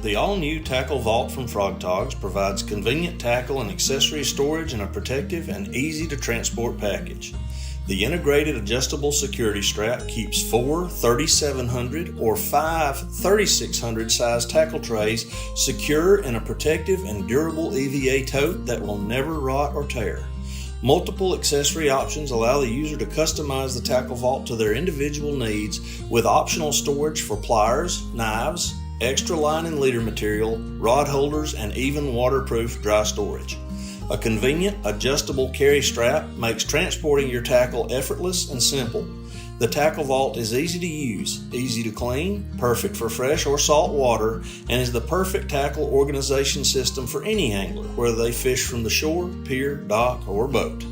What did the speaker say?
The all-new Tackle Vault from FROGG TOGGS provides convenient tackle and accessory storage in a protective and easy-to-transport package. The integrated adjustable security strap keeps 4 3,700 or 5 3,600 size tackle trays secure in a protective and durable EVA tote that will never rot or tear. Multiple accessory options allow the user to customize the Tackle Vault to their individual needs with optional storage for pliers, knives, extra line and leader material, rod holders, and even waterproof dry storage. A convenient, adjustable carry strap makes transporting your tackle effortless and simple. The Tackle Vault is easy to use, easy to clean, perfect for fresh or salt water, and is the perfect tackle organization system for any angler, whether they fish from the shore, pier, dock, or boat.